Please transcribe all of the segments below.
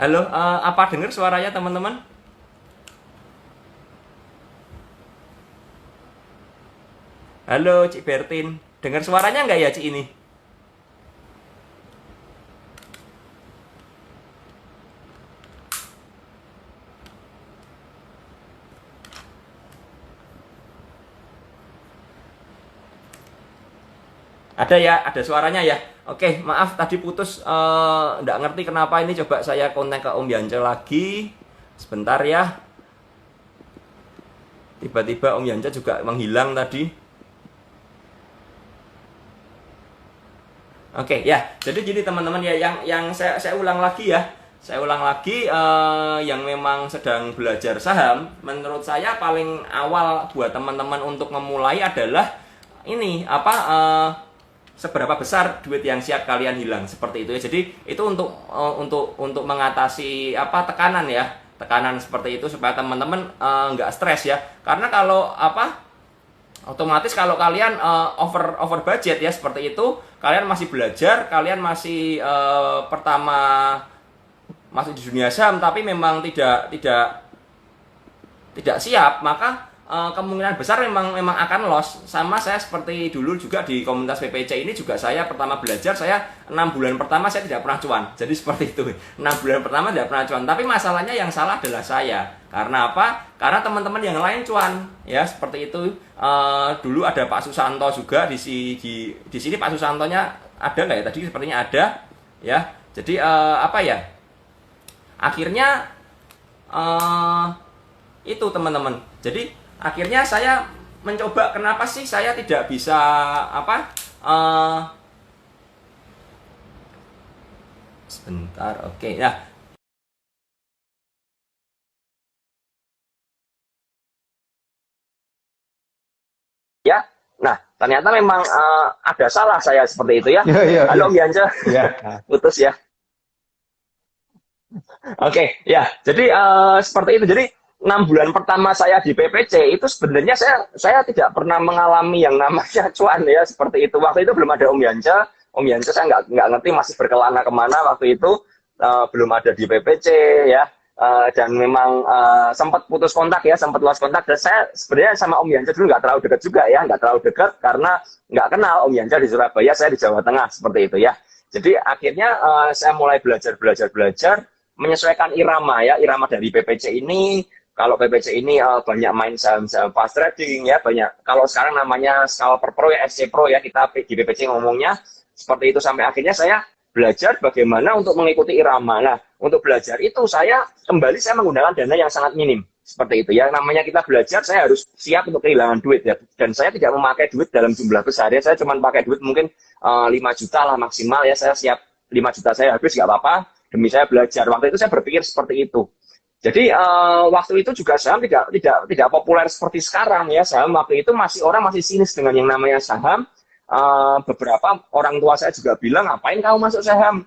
Halo, apa dengar suaranya teman-teman? Halo, Cik Bertin. Dengar suaranya nggak ya, Cik ini? Ada ya, ada suaranya ya. Oke, maaf tadi putus. Nggak ngerti kenapa ini. Coba saya kontak ke Om Yance lagi. Sebentar ya. Tiba-tiba Om Yance juga menghilang tadi. Oke ya, jadi gini teman-teman ya, yang saya ulang lagi ya, saya ulang lagi yang memang sedang belajar saham, menurut saya paling awal buat teman-teman untuk memulai adalah ini apa seberapa besar duit yang siap kalian hilang seperti itu ya. Jadi itu untuk mengatasi apa tekanan ya, tekanan seperti itu supaya teman-teman nggak stres ya. Karena kalau apa otomatis kalau kalian over budget ya seperti itu, kalian masih belajar, kalian masih pertama masuk di dunia saham tapi memang tidak siap, maka kemungkinan besar memang akan loss. Sama saya seperti dulu juga di komunitas PPC ini juga, saya pertama belajar, saya 6 bulan pertama saya tidak pernah cuan. Jadi seperti itu, 6 bulan pertama tidak pernah cuan. Tapi masalahnya yang salah adalah saya. Karena apa? Karena teman-teman yang lain cuan ya seperti itu. Dulu ada Pak Susanto juga di sini. Pak Susantonya ada nggak ya tadi? Sepertinya ada ya. Jadi apa ya, akhirnya itu teman-teman. Jadi akhirnya saya mencoba, kenapa sih saya tidak bisa apa sebentar, oke. Nah ya, nah ternyata memang ada salah saya seperti itu ya. Iya, iya, iya. Halo Om Yance. Iya. Putus ya. Oke, ya. Jadi seperti itu. Jadi 6 bulan pertama saya di PPC itu sebenarnya saya tidak pernah mengalami yang namanya cuan ya seperti itu. Waktu itu belum ada Om Yance. Om Yance saya nggak ngerti masih berkelana kemana waktu itu. Belum ada di PPC ya. Dan memang sempat putus kontak ya, sempat lost kontak. Dan saya sebenarnya sama Om Yance dulu nggak terlalu dekat juga ya, nggak terlalu dekat karena nggak kenal. Om Yance di Surabaya, saya di Jawa Tengah seperti itu ya. Jadi akhirnya saya mulai belajar menyesuaikan irama ya, irama dari PPC ini. Kalau PPC ini banyak main saham-saham fast trading ya, banyak. Kalau sekarang namanya scalper pro ya, SC Pro ya, kita di PPC ngomongnya seperti itu. Sampai akhirnya saya belajar bagaimana untuk mengikuti irama. Nah, untuk belajar itu saya menggunakan dana yang sangat minim. Seperti itu ya, namanya kita belajar, saya harus siap untuk kehilangan duit ya. Dan saya tidak memakai duit dalam jumlah besar ya, saya cuma pakai duit mungkin 5 juta lah maksimal ya, saya siap 5 juta saya habis nggak apa-apa, demi saya belajar. Waktu itu saya berpikir seperti itu. Jadi waktu itu juga saham tidak populer seperti sekarang ya. Saham waktu itu orang masih sinis dengan yang namanya saham. Beberapa orang tua saya juga bilang, ngapain kamu masuk saham?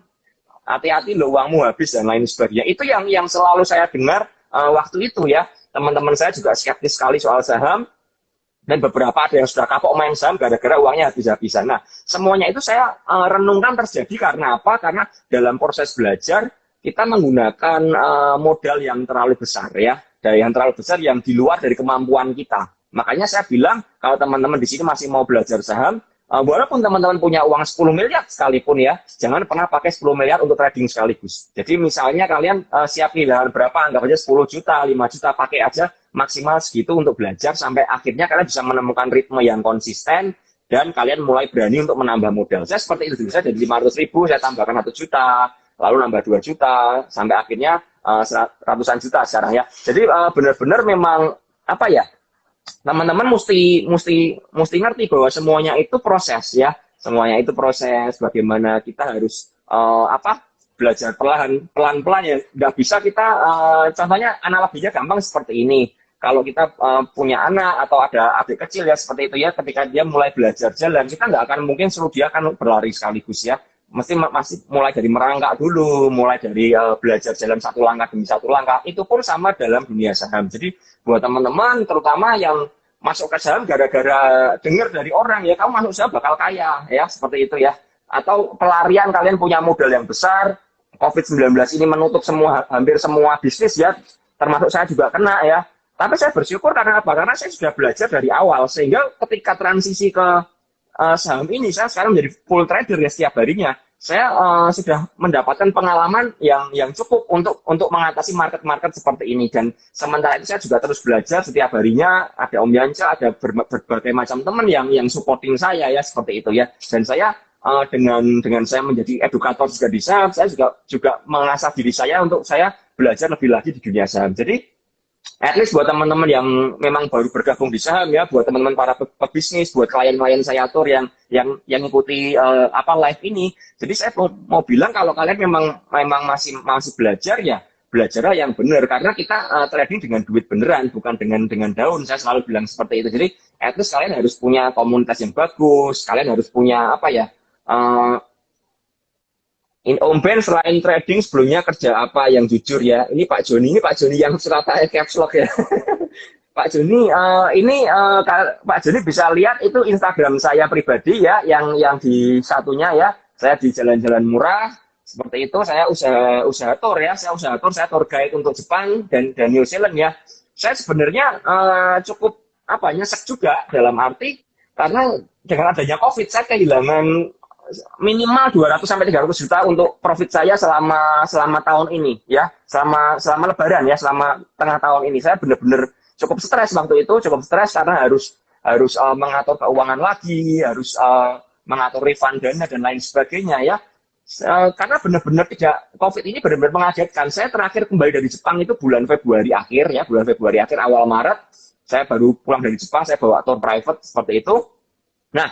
Hati-hati lo, uangmu habis dan lain sebagainya. Itu yang selalu saya dengar waktu itu ya. Teman-teman saya juga skeptis sekali soal saham. Dan beberapa ada yang sudah kapok main saham gara-gara uangnya habis-habisan. Nah, semuanya itu saya renungkan terjadi karena apa? Karena dalam proses belajar kita menggunakan modal yang terlalu besar ya, dari yang terlalu besar yang di luar dari kemampuan kita. Makanya saya bilang kalau teman-teman di sini masih mau belajar saham, walaupun teman-teman punya uang 10 miliar sekalipun ya, jangan pernah pakai 10 miliar untuk trading sekaligus. Jadi misalnya kalian siap kehilangan berapa, anggap aja 10 juta, 5 juta, pakai aja maksimal segitu untuk belajar sampai akhirnya kalian bisa menemukan ritme yang konsisten dan kalian mulai berani untuk menambah modal. Saya seperti itu dulu, saya dari 500.000 saya tambahkan 1 juta, lalu nambah 2 juta sampai akhirnya ratusan juta sekarang ya. Jadi benar-benar memang apa ya, teman-teman mesti ngerti bahwa semuanya itu proses ya, semuanya itu proses. Bagaimana kita harus apa, belajar pelan-pelan ya, nggak bisa kita contohnya analoginya gampang seperti ini. Kalau kita punya anak atau ada adik kecil ya seperti itu ya, ketika dia mulai belajar jalan, kita nggak akan mungkin suruh dia akan berlari sekaligus ya, masih mulai dari merangkak dulu, mulai dari belajar jalan satu langkah demi satu langkah. Itu pun sama dalam dunia saham. Jadi buat teman-teman terutama yang masuk ke saham gara-gara dengar dari orang ya, kamu masuk saham bakal kaya ya, seperti itu ya. Atau pelarian, kalian punya modal yang besar, COVID-19 ini menutup hampir semua bisnis ya, termasuk saya juga kena ya. Tapi saya bersyukur karena apa? Karena saya sudah belajar dari awal, sehingga ketika transisi ke saham ini, saya sekarang menjadi full trader ya setiap harinya. Saya sudah mendapatkan pengalaman yang cukup untuk mengatasi market-market seperti ini. Dan sementara itu saya juga terus belajar setiap harinya. Ada Om Yanca, ada berbagai macam teman yang supporting saya ya seperti itu ya. Dan saya dengan saya menjadi edukator juga di saham, saya juga mengasah diri saya untuk saya belajar lebih lagi di dunia saham. Jadi at least buat teman-teman yang memang baru bergabung di saham ya, buat teman-teman para pebisnis, buat klien-klien saya atur yang ikuti live ini. Jadi saya mau bilang kalau kalian memang masih belajar ya, belajarlah yang benar, karena kita trading dengan duit beneran, bukan dengan daun. Saya selalu bilang seperti itu. Jadi at least kalian harus punya komunitas yang bagus, kalian harus punya Om Ben selain trading sebelumnya kerja apa yang jujur ya? Ini Pak Joni yang Surabaya caps lock ya. Pak Joni, Pak Joni bisa lihat itu Instagram saya pribadi ya, yang di satunya ya, saya di jalan-jalan murah seperti itu. Saya usaha tour ya, saya tour guide untuk Jepang dan New Zealand ya. Saya sebenarnya cukup nyesek juga dalam arti karena dengan adanya COVID saya kehilangan minimal 200 sampai 300 juta untuk profit saya selama tahun ini ya, selama lebaran ya, selama tengah tahun ini saya benar-benar cukup stres waktu itu, karena harus mengatur keuangan lagi, harus mengatur refund dana dan lain sebagainya ya. Karena benar-benar COVID ini benar-benar mengagetkan. Saya terakhir kembali dari Jepang itu bulan Februari akhir awal Maret. Saya baru pulang dari Jepang, saya bawa tour private seperti itu. Nah,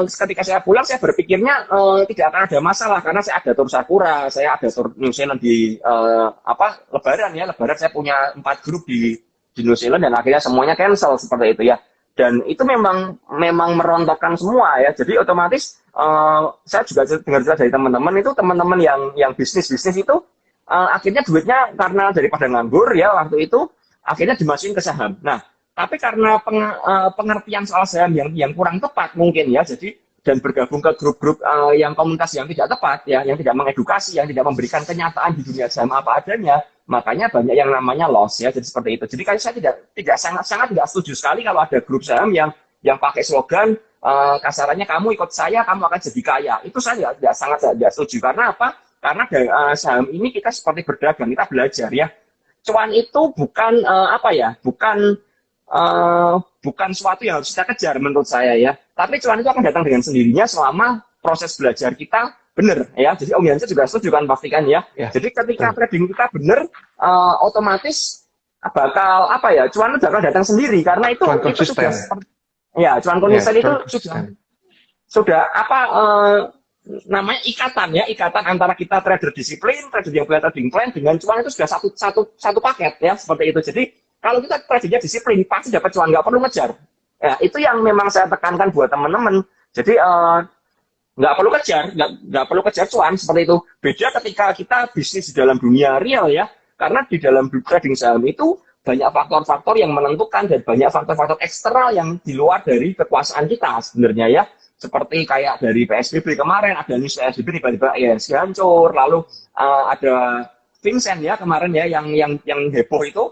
ketika saya pulang saya berpikirnya tidak akan ada masalah karena saya ada tur Sakura, saya ada tur New Zealand di Lebaran saya punya 4 grup di New Zealand dan akhirnya semuanya cancel seperti itu ya. Dan itu memang merontokkan semua ya. Jadi otomatis saya juga dengar dari teman-teman yang bisnis itu akhirnya duitnya karena daripada nganggur ya waktu itu akhirnya dimasukin ke saham. Nah, tapi karena pengertian soal saham yang kurang tepat mungkin ya, jadi dan bergabung ke grup-grup yang komunitas yang tidak tepat ya, yang tidak mengedukasi, yang tidak memberikan kenyataan di dunia saham apa adanya, makanya banyak yang namanya loss ya, jadi seperti itu. Jadi saya tidak sangat tidak setuju sekali kalau ada grup saham yang pakai slogan kasarannya kamu ikut saya kamu akan jadi kaya. Itu saya sangat tidak setuju. Karena apa? Karena saham ini kita seperti berdagang, kita belajar ya. Cuan itu bukan bukan suatu yang harus kita kejar menurut saya ya. Tapi cuan itu akan datang dengan sendirinya selama proses belajar kita benar ya. Jadi Om Yansa juga setuju kan pastikan ya. Jadi ketika trading kita benar, otomatis bakal cuan itu bakal datang sendiri karena itu sudah cuan konsisten itu sudah namanya ikatan antara kita trader disiplin, trader yang punya trading plan dengan cuan itu sudah satu paket ya seperti itu. Jadi kalau kita tradingnya disiplin, pasti dapat cuan, nggak perlu ngejar. Ya, itu yang memang saya tekankan buat teman-teman. Jadi nggak perlu kejar cuan seperti itu. Beda ketika kita bisnis di dalam dunia real ya, karena di dalam trading saham itu banyak faktor-faktor yang menentukan dan banyak faktor-faktor eksternal yang di luar dari kekuasaan kita sebenarnya ya. Seperti kayak dari PSBB kemarin ada news PSBB tiba-tiba IHSG hancur, lalu ada Vincent ya kemarin ya yang heboh itu.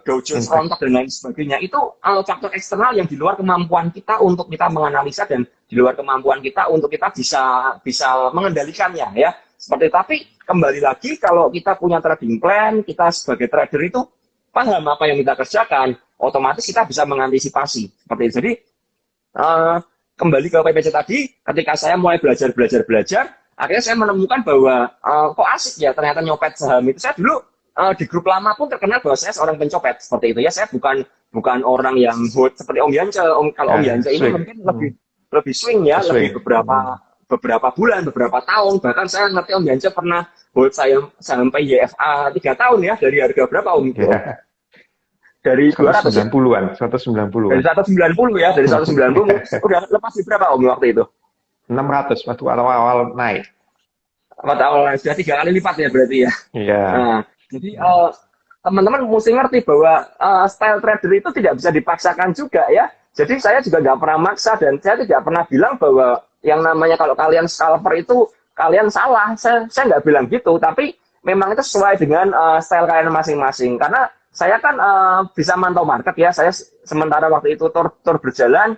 Dow Jones rontok dan lain sebagainya itu faktor eksternal yang di luar kemampuan kita untuk kita menganalisa dan di luar kemampuan kita untuk kita bisa mengendalikannya ya seperti. Tapi kembali lagi kalau kita punya trading plan, kita sebagai trader itu paham apa yang kita kerjakan, otomatis kita bisa mengantisipasi seperti itu. Jadi kembali ke PPC tadi, ketika saya mulai belajar akhirnya saya menemukan bahwa kok asik ya ternyata nyopet saham itu. Saya dulu di grup lama pun terkenal bahwa saya seorang pencopet seperti itu ya. Saya bukan orang yang hot seperti Om Yanca. Kalau Om Yanca ini mungkin lebih swing ya, lebih beberapa bulan, beberapa tahun. Bahkan saya ngerti Om Yanca pernah hot saya sampai YFA 3 tahun ya, dari harga berapa Om? Dari 190-an. Dari 190 ya, dari 190 udah lepas di berapa Om waktu itu? 600 waktu awal-awal naik. Waktu awal sudah 3 kali lipat ya berarti ya. Iya. Nah, jadi teman-teman mesti ngerti bahwa style trader itu tidak bisa dipaksakan juga ya. Jadi saya juga nggak pernah maksa dan saya tidak pernah bilang bahwa yang namanya kalau kalian scalper itu kalian salah. Saya nggak bilang gitu, tapi memang itu sesuai dengan style kalian masing-masing. Karena saya kan bisa mantau market ya. Saya sementara waktu itu tur berjalan,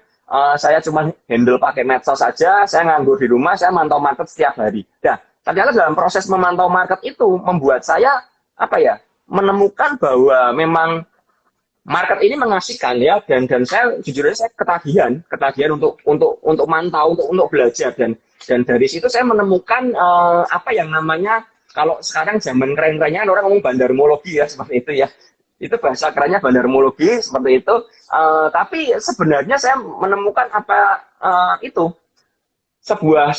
saya cuma handle pakai medsos saja. Saya nganggur di rumah, saya mantau market setiap hari. Nah, ternyata dalam proses memantau market itu membuat saya apa ya, menemukan bahwa memang market ini mengasihkan ya, dan saya jujur aja saya ketagihan untuk mantau, untuk belajar, dan dari situ saya menemukan apa yang namanya, kalau sekarang zaman keren-kerennya orang ngomong bandarmologi ya, seperti itu ya, itu bahasa kerennya bandarmologi seperti itu. Tapi sebenarnya saya menemukan apa itu sebuah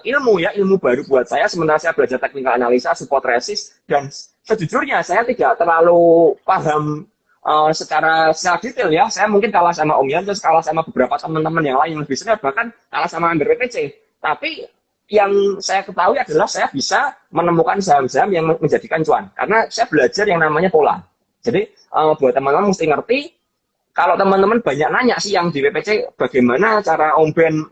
ilmu ya, ilmu baru buat saya sementara saya belajar teknikal analisa, support resist, dan sejujurnya saya tidak terlalu paham secara detail ya. Saya mungkin kalah sama Om Yan, terus kalah sama beberapa teman-teman yang lain yang lebih senior, bahkan kalah sama Under PPC. Tapi yang saya ketahui adalah saya bisa menemukan saham-saham yang menjadikan cuan karena saya belajar yang namanya pola. Jadi buat teman-teman mesti ngerti. Kalau teman-teman banyak nanya sih yang di PPC, bagaimana cara Om Ben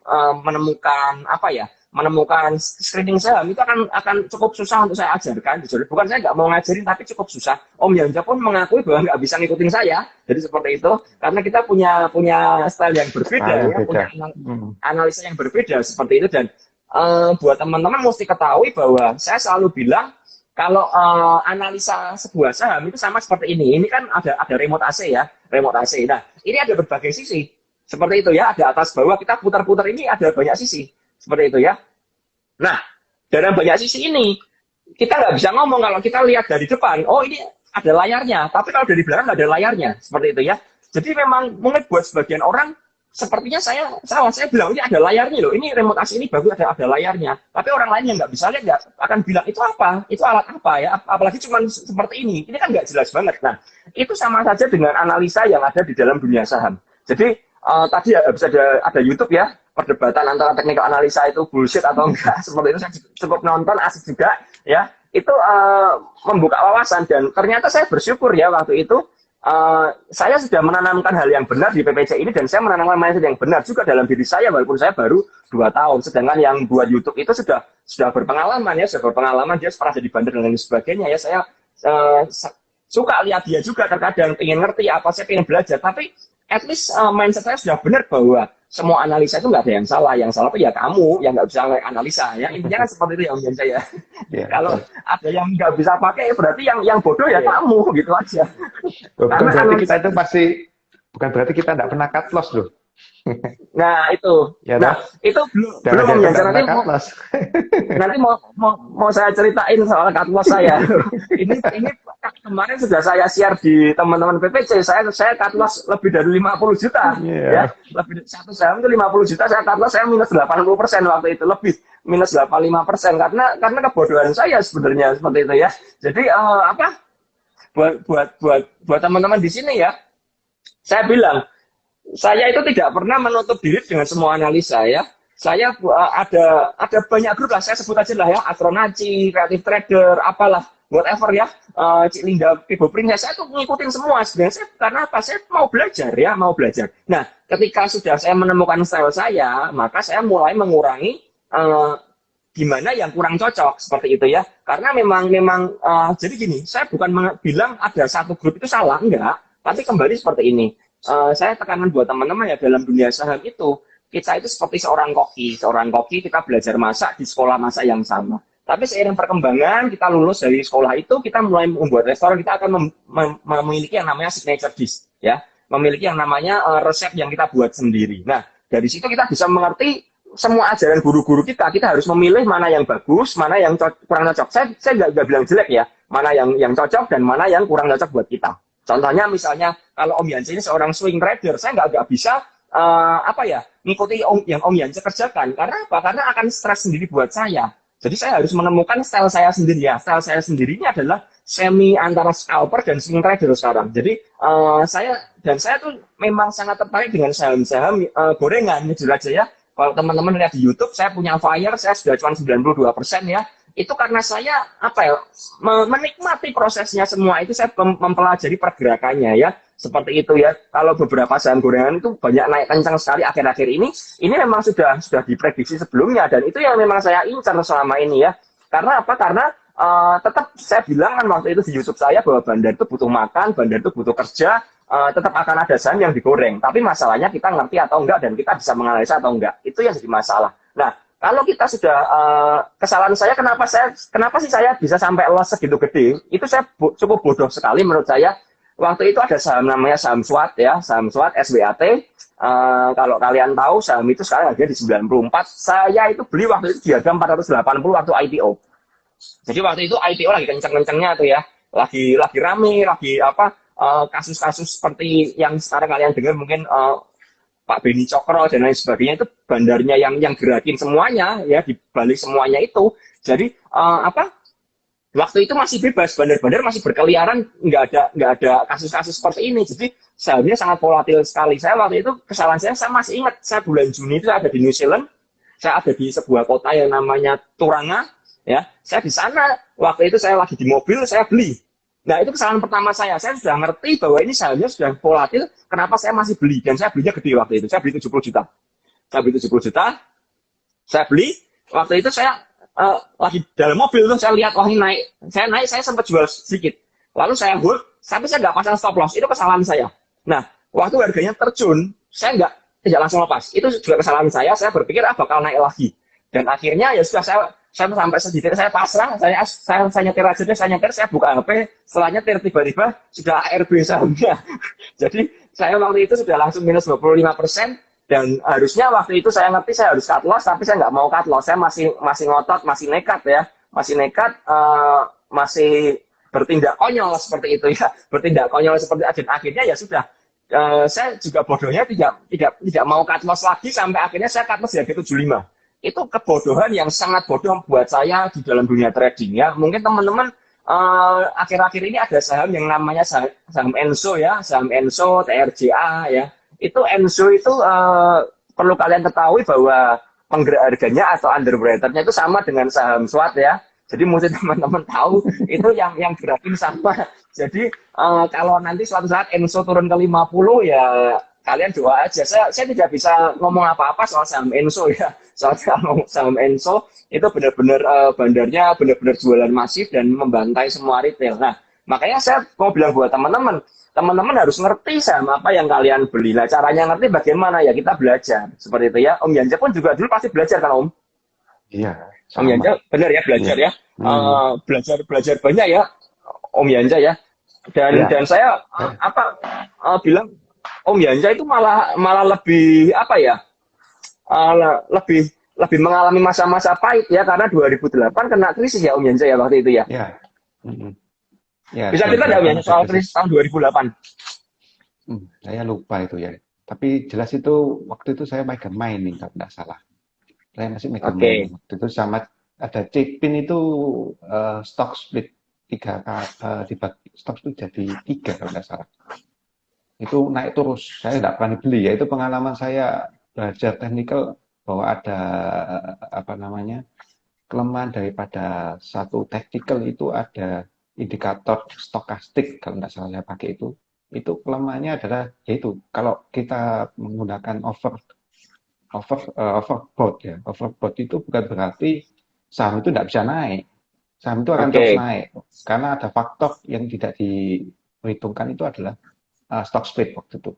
menemukan apa ya, menemukan screening saham, itu akan cukup susah untuk saya ajarkan. Bukan saya nggak mau ngajarin, tapi cukup susah. Om Yanja pun mengakui bahwa nggak bisa ngikutin saya. Jadi seperti itu, karena kita punya style yang berbeda ya, punya analisa yang berbeda seperti itu. Dan buat teman-teman mesti ketahui bahwa saya selalu bilang, kalau analisa sebuah saham itu sama seperti ini. Ini kan ada remote AC ya, remote AC. Nah, ini ada berbagai sisi. Seperti itu ya, ada atas bawah, kita putar-putar ini ada banyak sisi. Seperti itu ya. Nah, dalam banyak sisi ini, kita nggak bisa ngomong kalau kita lihat dari depan, oh ini ada layarnya. Tapi kalau dari belakang nggak ada layarnya. Seperti itu ya. Jadi memang mungkin buat sebagian orang, sepertinya saya salah, saya bilang ini ada layarnya loh, ini remote AC ini bagus, ada layarnya. Tapi orang lain yang nggak bisa lihat nggak akan bilang itu apa, itu alat apa ya, apalagi cuma seperti ini kan nggak jelas banget. Nah, itu sama saja dengan analisa yang ada di dalam dunia saham. Jadi tadi bisa ada YouTube ya, perdebatan antara teknikal analisa itu bullshit atau enggak, seperti itu saya cukup nonton, asik juga ya. Itu membuka wawasan, dan ternyata saya bersyukur ya waktu itu. Saya sudah menanamkan hal yang benar di PPC ini, dan saya menanamkan mindset yang benar juga dalam diri saya walaupun saya baru 2 tahun. Sedangkan yang buat YouTube itu sudah berpengalaman ya, sudah berpengalaman, dia pernah jadi bandar dan lain sebagainya ya. Saya suka lihat dia juga, terkadang ingin ngerti apa, saya ingin belajar, tapi at least mindset saya sudah benar bahwa semua analisa itu nggak ada yang salah. Yang salah itu ya kamu yang nggak bisa analisa ya. Intinya kan seperti itu ya Om Janja ya. Yeah. Kalau ada yang nggak bisa pakai, berarti yang bodoh ya kamu, gitu aja. Bukan berarti kita itu pasti, bukan berarti kita nggak pernah cut loss loh. Nah itu, ya, itu belum Om Janja, nanti mau saya ceritain soal cut loss saya. ini kemarin sudah saya share di teman-teman PPC, saya cut loss lebih dari 50 juta ya, lebih satu saham itu 50 juta saya cut loss, saya minus 80% waktu itu, lebih minus 85% karena kebodohan saya sebenarnya seperti itu ya. Jadi buat teman-teman di sini ya, saya bilang saya itu tidak pernah menutup diri dengan semua analisa ya. Saya ada banyak grup lah, saya sebut aja lah ya, Astronaci, Creative Trader, apalah, whatever ya, Cik Linda, Pibo Princess, saya tuh ngikutin semua sebenarnya. Karena apa? Saya mau belajar ya, mau belajar. Nah, ketika sudah saya menemukan style saya, maka saya mulai mengurangi gimana yang kurang cocok seperti itu ya. Karena memang jadi gini, saya bukan bilang ada satu grup itu salah, enggak. Tapi kembali seperti ini. Saya tekankan buat teman-teman ya, dalam dunia saham itu kita itu seperti seorang koki kita belajar masak di sekolah masak yang sama, tapi seiring perkembangan kita lulus dari sekolah itu, kita mulai membuat restoran, kita akan memiliki yang namanya signature dish ya, memiliki yang namanya resep yang kita buat sendiri. Nah, dari situ kita bisa mengerti semua ajaran guru-guru kita harus memilih mana yang bagus, mana yang kurang cocok. Saya nggak bilang jelek ya, mana yang cocok dan mana yang kurang cocok buat kita. Contohnya misalnya kalau Om Yance ini seorang swing trader, saya nggak bisa ngikuti yang Om Yance kerjakan. Karena apa? Karena akan stres sendiri buat saya. Jadi saya harus menemukan style saya sendiri ya. Style saya sendiri ini adalah semi antara scalper dan swing trader sekarang. Jadi saya tuh memang sangat tertarik dengan saham-saham gorengan, jujur aja ya. Kalau teman-teman lihat di YouTube, saya punya Fire, saya sudah cuma 92% ya. itu karena saya apa ya menikmati prosesnya semua itu saya mempelajari pergerakannya ya seperti itu ya. Kalau beberapa saham gorengan itu banyak naik kencang sekali akhir-akhir ini memang sudah diprediksi sebelumnya dan itu yang memang saya incar selama ini ya. Karena apa? Karena tetap saya bilang kan waktu itu di YouTube saya bahwa bandar itu butuh makan, bandar itu butuh kerja, tetap akan ada saham yang digoreng. Tapi masalahnya kita ngerti atau enggak dan kita bisa menganalisa atau enggak. Itu yang jadi masalah. Nah, kalau kita sudah kesalahan saya kenapa sih saya bisa sampai loss segitu gede? Itu saya cukup bodoh sekali menurut saya. Waktu itu ada saham namanya saham SWAT ya, saham SWAT SWAT. Kalau kalian tahu saham itu sekarang harganya di 94. Saya itu beli waktu itu di harga 480 waktu IPO. Jadi waktu itu IPO lagi kenceng-kencengnya tuh ya, lagi rame, lagi apa kasus-kasus seperti yang sekarang kalian dengar mungkin Pak Beni Cokro dan lain sebagainya itu bandarnya yang gerakin semuanya ya di balik semuanya itu. Jadi apa waktu itu masih bebas, bandar-bandar masih berkeliaran, nggak ada kasus-kasus seperti ini. Jadi sahamnya sangat volatil sekali. Saya waktu itu kesalahan saya masih ingat, saya bulan Juni itu ada di New Zealand, saya ada di sebuah kota yang namanya Turanga, ya. Saya di sana waktu itu saya lagi di mobil, saya beli. Nah itu kesalahan pertama saya sudah ngerti bahwa ini sahamnya sudah volatil, kenapa saya masih beli? Dan saya belinya gede waktu itu, saya beli 70 juta. Saya beli, waktu itu saya lagi dalam mobil tuh, saya lihat, wah ini naik, saya sempat jual sedikit. Lalu saya hold, tapi saya nggak pasang stop loss, itu kesalahan saya. Nah, waktu harganya terjun, saya tidak langsung lepas, itu juga kesalahan saya berpikir, bakal naik lagi. Dan akhirnya ya sudah saya sampai sedikit saya pasrah, saya nyetir aja deh, saya buka HP, setelah nyetir tiba-tiba sudah ARB sahamnya. Jadi saya waktu itu sudah langsung minus 25% dan harusnya waktu itu saya ngerti saya harus cut loss, tapi saya nggak mau cut loss, saya masih ngotot, masih nekat ya, masih bertindak konyol seperti itu ya, bertindak konyol seperti itu. Dan akhirnya ya sudah, saya juga bodohnya tidak mau cut loss lagi sampai akhirnya saya cut loss di harga 75. Itu kebodohan yang sangat bodoh buat saya di dalam dunia trading ya. Mungkin teman-teman akhir-akhir ini ada saham yang namanya saham Enso ya, saham Enso, TRJA ya. Itu Enso itu perlu kalian ketahui bahwa penggerak harganya atau underwriternya itu sama dengan saham SWAT ya. Jadi mesti teman-teman tahu itu yang gerakin sama. Jadi kalau nanti suatu saat Enso turun ke 50 ya kalian doa aja. Saya tidak bisa ngomong apa-apa soal saham Enso ya. Soal saham Enso itu benar-benar bandarnya benar-benar jualan masif dan membantai semua retail. Nah, makanya saya mau bilang buat teman-teman harus ngerti saham apa yang kalian beli. Nah, caranya ngerti bagaimana ya kita belajar. Seperti itu ya. Om Yanja pun juga dulu pasti belajar kan Om? Iya. Om Yanja benar ya belajar ya. Belajar banyak ya Om Yanja ya. Dan saya bilang Om Yanja itu malah lebih apa ya? Lebih mengalami masa-masa pahit ya karena 2008 kena krisis ya Om Yanja ya waktu itu ya. Iya. Ya, bisa cerita nggak Om Yanja soal krisis tahun 2008? Saya lupa itu ya. Tapi jelas itu waktu itu saya megang mining kalau tidak salah. Saya masih megang mining. Waktu itu sama ada Cipin itu stock split 3 stock split jadi 3 kalau tidak salah. Itu naik terus, saya tidak berani beli ya, itu pengalaman saya belajar teknikal bahwa ada kelemahan daripada satu technical itu ada indikator stokastik kalau tidak salah saya pakai itu kelemahannya adalah yaitu kalau kita menggunakan overbought ya, overbought itu bukan berarti saham itu tidak bisa naik, saham itu akan terus naik karena ada faktor yang tidak diperhitungkan itu adalah stock split waktu itu.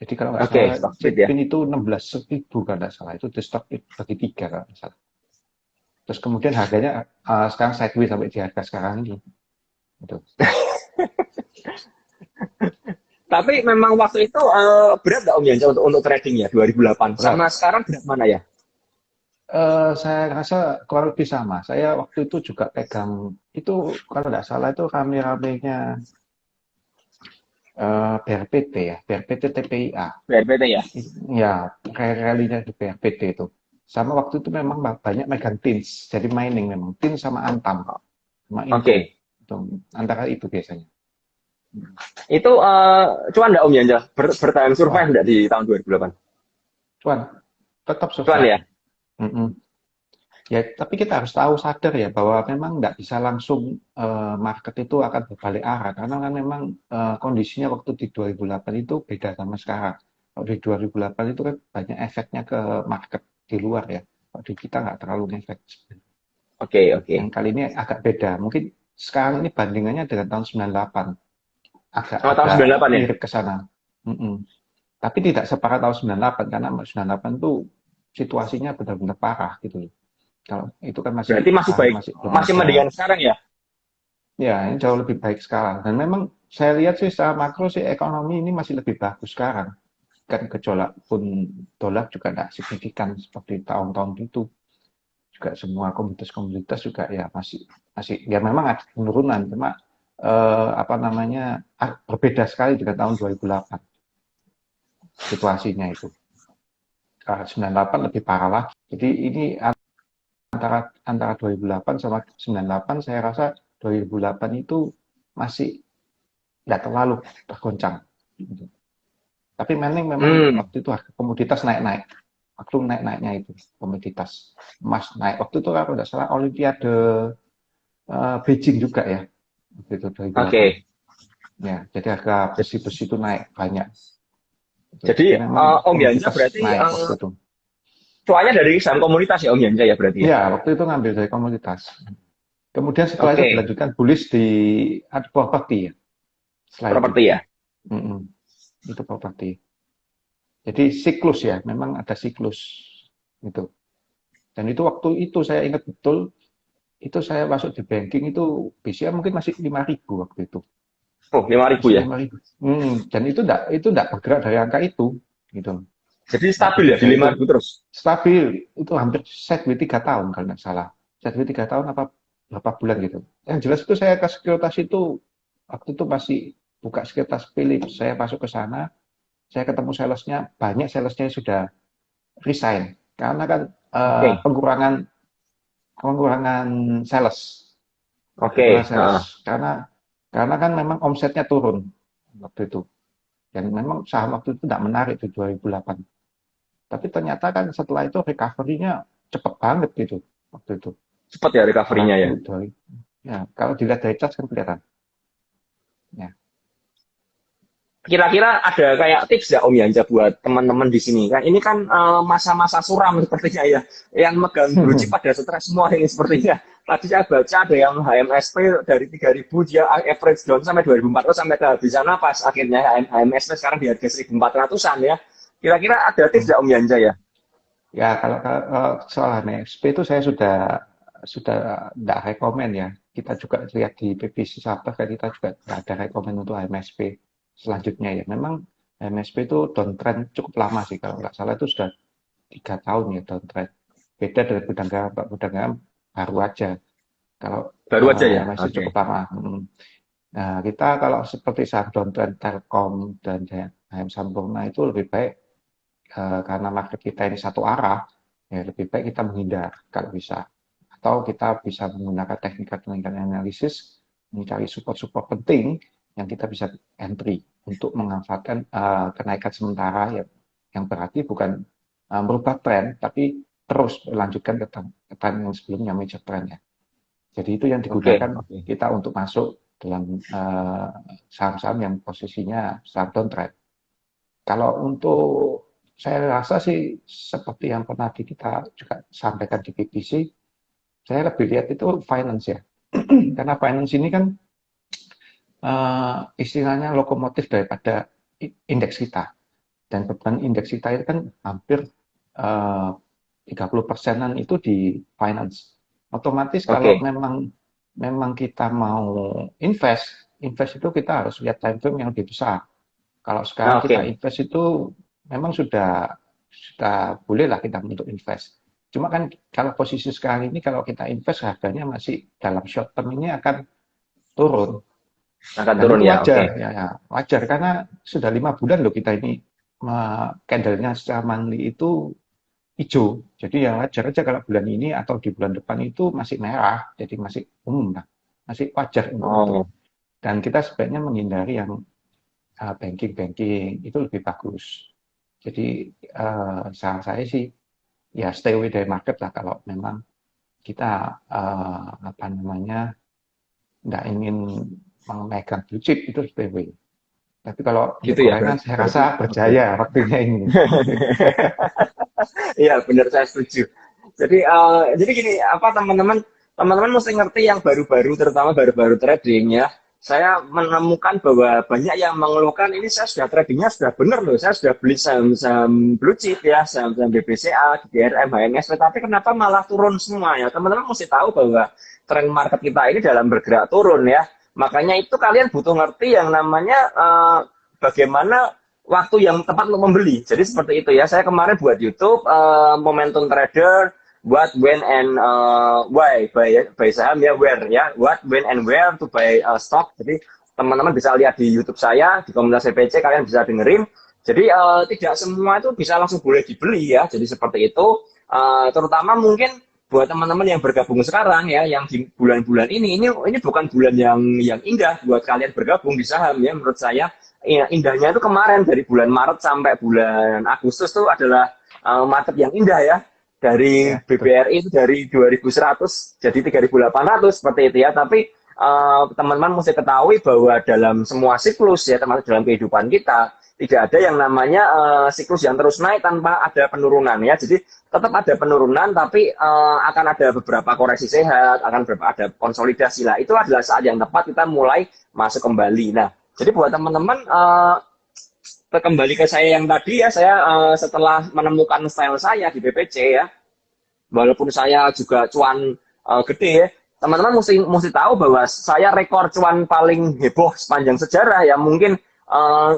Jadi kalau nggak salah, Cipin itu 16.000 kalau nggak salah, itu di stock split bagi 3 kalau nggak salah. Terus kemudian harganya sekarang sideways sampai di harga sekarang ini. Gitu. Tapi memang waktu itu berat nggak Om Yanja untuk trading ya 2008? Sama sekarang berat mana ya? Saya rasa kurang lebih sama. Saya waktu itu juga pegang itu kalau nggak salah itu rame-ramenya BRPT ya, BRPT TPIA. BRPT ya? Ya, rally-nya di BRPT itu. Sama waktu itu memang banyak megang TINS, jadi mining memang TINS sama Antam. Antara itu biasanya. Itu cuan nggak Om Yanja? Bertahan survive nggak di tahun 2008? Cuan, tetap survive. Cuan ya? Ya, tapi kita harus tahu sadar ya bahwa memang nggak bisa langsung market itu akan berbalik arah karena kan memang kondisinya waktu di 2008 itu beda sama sekarang. Kalau di 2008 itu kan banyak efeknya ke market di luar ya. Kalau di kita nggak terlalu efek. Oke, oke. Yang kali ini agak beda. Mungkin sekarang ini bandingannya dengan tahun 98 Sama tahun agak 98 ya? mirip ke sana. Mm-mm. Tapi tidak separah tahun 98 karena 98 tuh situasinya benar-benar parah gitu loh. Kalau itu kan masih Berarti masih saham baik, masih belum masih ada. mendingan sekarang ya? Ya, ini jauh lebih baik sekarang. Dan memang saya lihat sih secara makro sih ekonomi ini masih lebih bagus sekarang. Kan gejolak pun dolar juga tidak signifikan seperti tahun-tahun itu. Juga semua komoditas-komoditas juga ya masih masih ya memang ada penurunan cuma apa namanya berbeda sekali dengan tahun 2008 situasinya itu. 98 lebih parah lagi. Jadi ini antara antara 2008 sama 98 saya rasa 2008 itu masih nggak terlalu tergoncang. Gitu. Tapi memang Hmm, waktu itu harga komoditas naik-naik. Waktu naik-naiknya itu komoditas emas naik. Waktu itu kalau tidak salah Olimpiade Beijing juga ya. Waktu itu 2008. oke. Ya, jadi harga besi-besi itu naik banyak. Gitu. Jadi Jadi memang Om Yanja komoditas berarti naik waktu itu. cuannya dari saham komunitas ya Om Yanja ya berarti ya? Ya, waktu itu ngambil dari komoditas. Kemudian setelah itu Oke, dilanjutkan bullish di properti ya. Setelah itu. properti ya. Mm-mm. Itu properti. Jadi siklus ya, memang ada siklus gitu. Dan itu waktu itu saya ingat betul, itu saya masuk di banking itu BCA mungkin masih 5.000 waktu itu. Oh, 5.000 Masih ya. 5.000. Dan itu enggak bergerak dari angka itu gitu. Jadi Waktu stabil ya di BCA itu 5.000 terus. stabil, itu hampir setway 3 tahun kalau nggak salah. Setway 3 tahun apa berapa bulan gitu. Yang jelas itu saya ke sekuritas itu waktu itu masih buka sekuritas Philips. Saya masuk ke sana, saya ketemu salesnya, banyak salesnya sudah resign karena kan Oke, pengurangan pengurangan sales, oke. pengurangan sales Heeh. karena kan memang omsetnya turun waktu itu dan memang saham waktu itu tidak menarik di 2008. Tapi ternyata kan setelah itu recovery-nya cepet banget gitu waktu itu. Cepat ya recovery-nya ya. Laku dari ya kalau dilihat dari chart kan kelihatan. Ya. Kira-kira ada kayak tips ya Om Yanja buat teman-teman di sini kan ini kan masa-masa suram sepertinya ya yang megang blue chip pada stres semua ini sepertinya tadi saya baca ada yang HMSP dari 3.000 dia average down sampai 2.400 sampai kehabisan napas akhirnya HMSP sekarang di harga 1.400-an ya kira-kira ada tips ya Om Yanja ya. Ya kalau soal HMSP itu saya sudah tidak rekomend ya. Kita juga lihat di PPC Sabar kan kita juga nggak ada rekomend untuk HMSP selanjutnya ya. Memang HMSP itu downtrend cukup lama sih kalau nggak salah itu sudah 3 tahun ya downtrend. Beda dengan Gudang Garam, Pak. Gudang Garam baru aja. Kalau Baru aja ya. HMSP Oke. cukup lama. Nah, kita kalau seperti saham downtrend Telkom dan HM Sampurna itu lebih baik karena market kita ini satu arah, ya lebih baik kita menghindar kalau bisa. Atau kita bisa menggunakan teknik analisis, mencari support-support penting yang kita bisa entry untuk memanfaatkan kenaikan sementara yang berarti bukan merubah tren, tapi terus melanjutkan ke tren yang sebelumnya major trend ya. Jadi itu yang Oke. digunakan Oke. kita untuk masuk dalam saham-saham yang posisinya saham downtrend. Kalau untuk saya rasa sih seperti yang pernah kita juga sampaikan di BBC, saya lebih lihat itu finance ya. Karena finance ini kan istilahnya lokomotif daripada indeks kita. Dan kebetulan indeks kita itu kan hampir 30%-an itu di finance. Otomatis kalau Oke. memang kita mau invest itu kita harus lihat time frame yang lebih besar. Kalau sekarang kita Oke. invest itu memang sudah boleh lah kita untuk invest. Cuma kan kalau posisi sekarang ini kalau kita invest harganya masih dalam short term ini akan turun. Akan Dan turun itu ya. wajar, Oke. ya, wajar karena sudah 5 bulan loh kita ini candlenya secara monthly itu hijau. Jadi ya wajar aja kalau bulan ini atau di bulan depan itu masih merah, jadi masih umum lah, masih wajar untuk itu. Oh. Dan kita sebaiknya menghindari yang banking-banking itu lebih bagus. Jadi saran saya sih ya stay away dari market lah kalau memang kita apa namanya nggak ingin memegang blue chip itu SPW. Tapi kalau untuk Gitu ya, gorengan saya berarti. rasa berjaya waktunya ini. Iya, benar, saya setuju. Jadi gini, apa teman-teman mesti ngerti yang baru-baru, terutama baru-baru trading ya. Saya menemukan bahwa banyak yang mengeluhkan ini saya sudah tradingnya sudah benar loh, saya sudah beli saham-saham blue chip ya, saham-saham BBCA, GDRM, HNSP, tapi kenapa malah turun semua ya? Teman-teman mesti tahu bahwa tren market kita ini dalam bergerak turun ya. Makanya itu kalian butuh ngerti yang namanya bagaimana waktu yang tepat untuk membeli. Jadi seperti itu ya. Saya kemarin buat YouTube Momentum Trader, what, when, and why buy saham ya, where ya, what, when, and where to buy stock. Jadi teman-teman bisa lihat di YouTube saya, di komunitas CPC kalian bisa dengerin. Jadi tidak semua itu bisa langsung boleh dibeli ya. Jadi seperti itu. Terutama mungkin buat teman-teman yang bergabung sekarang ya, yang di bulan-bulan ini bukan bulan yang indah buat kalian bergabung di saham ya. Menurut saya indahnya itu kemarin dari bulan Maret sampai bulan Agustus itu adalah market yang indah ya. Dari Ya, betul. BBRI itu dari 2100 jadi 3800 seperti itu ya. Tapi teman-teman mesti ketahui bahwa dalam semua siklus ya, termasuk dalam kehidupan kita, tidak ada yang namanya siklus yang terus naik tanpa ada penurunan ya. Jadi tetap ada penurunan, tapi akan ada beberapa koreksi sehat, akan ada konsolidasi lah. Itu adalah saat yang tepat kita mulai masuk kembali. Nah, jadi buat teman-teman kembali ke saya yang tadi ya, saya setelah menemukan style saya di BPC ya, walaupun saya juga cuan gede ya, teman-teman mesti tahu bahwa saya rekor cuan paling heboh sepanjang sejarah ya, mungkin